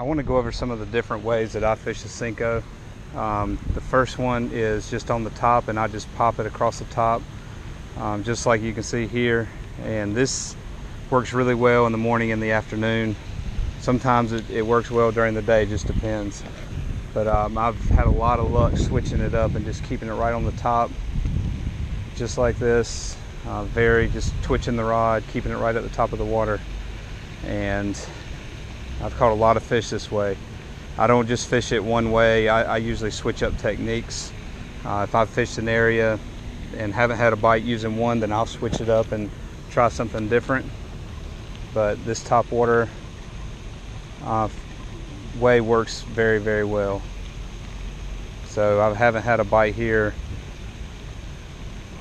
I want to go over some of the different ways that I fish the Senko. The first one is just on the top, and I just pop it across the top, just like you can see here. And this works really well in the morning and the afternoon. Sometimes it works well during the day, just depends. But I've had a lot of luck switching it up and just keeping it right on the top, just like this. Just twitching the rod, keeping it right at the top of the water. And I've caught a lot of fish this way. I don't just fish it one way. I usually switch up techniques. If I've fished an area and haven't had a bite using one, then I'll switch it up and try something different. But this top water way works very, very well. So I haven't had a bite here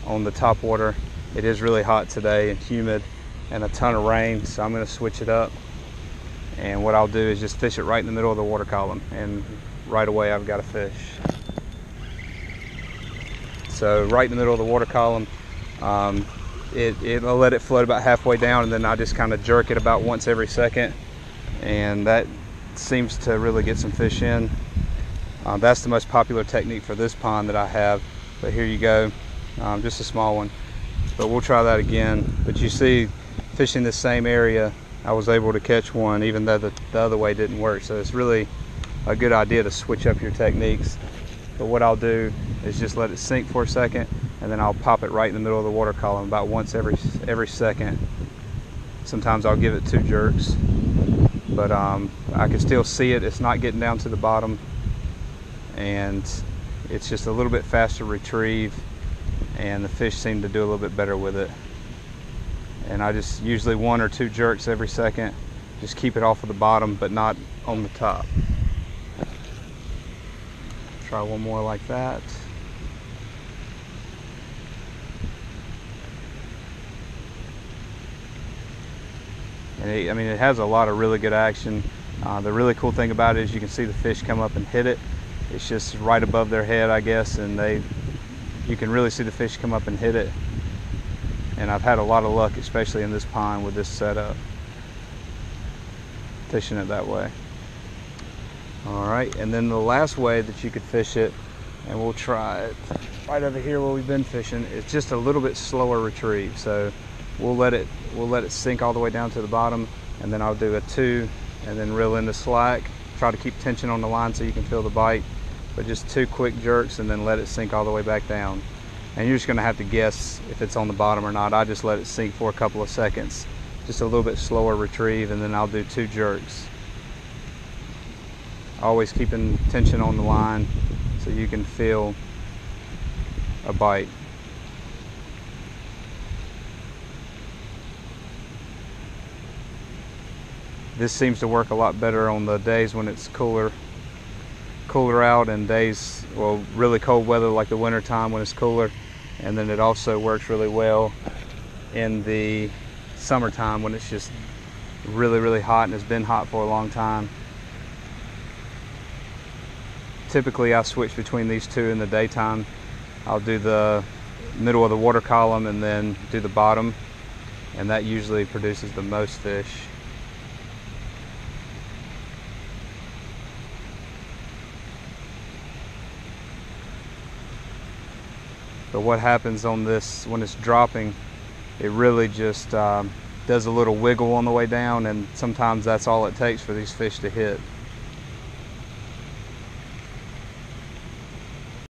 on the top water. It is really hot today and humid and a ton of rain, so I'm going to switch it up. And what I'll do is just fish it right in the middle of the water column, and right away I've got a fish. So right in the middle of the water column, I'll let it float about halfway down, and then I just kind of jerk it about once every second, and that seems to really get some fish in. That's the most popular technique for this pond that I have, but here you go, just a small one. But we'll try that again. But you see, fishing this same area, I was able to catch one even though the other way didn't work. So it's really a good idea to switch up your techniques. But what I'll do is just let it sink for a second, and then I'll pop it right in the middle of the water column about once every second. Sometimes I'll give it 2 jerks, but I can still see it. It's not getting down to the bottom, and it's just a little bit faster retrieve, and the fish seem to do a little bit better with it. And I just usually 1 or 2 jerks every second. Just keep it off of the bottom, but not on the top. Try one more like that. And it has a lot of really good action. The really cool thing about it is you can see the fish come up and hit it. It's just right above their head, I guess, and you can really see the fish come up and hit it. And I've had a lot of luck, especially in this pond with this setup, fishing it that way. All right, and then the last way that you could fish it, and we'll try it right over here where we've been fishing, it's just a little bit slower retrieve. So we'll let it sink all the way down to the bottom, and then I'll do a 2 and then reel in the slack. Try to keep tension on the line so you can feel the bite, but just 2 quick jerks and then let it sink all the way back down. And you're just going to have to guess if it's on the bottom or not. I just let it sink for a couple of seconds, just a little bit slower retrieve, and then I'll do 2 jerks. Always keeping tension on the line so you can feel a bite. This seems to work a lot better on the days when it's cooler out, and days, well, really cold weather like the winter time when it's cooler. And then it also works really well in the summertime when it's just really, really hot, and it's been hot for a long time. Typically I switch between these 2 in the daytime. I'll do the middle of the water column and then do the bottom, and that usually produces the most fish. But what happens on this, when it's dropping, it really just does a little wiggle on the way down, and sometimes that's all it takes for these fish to hit.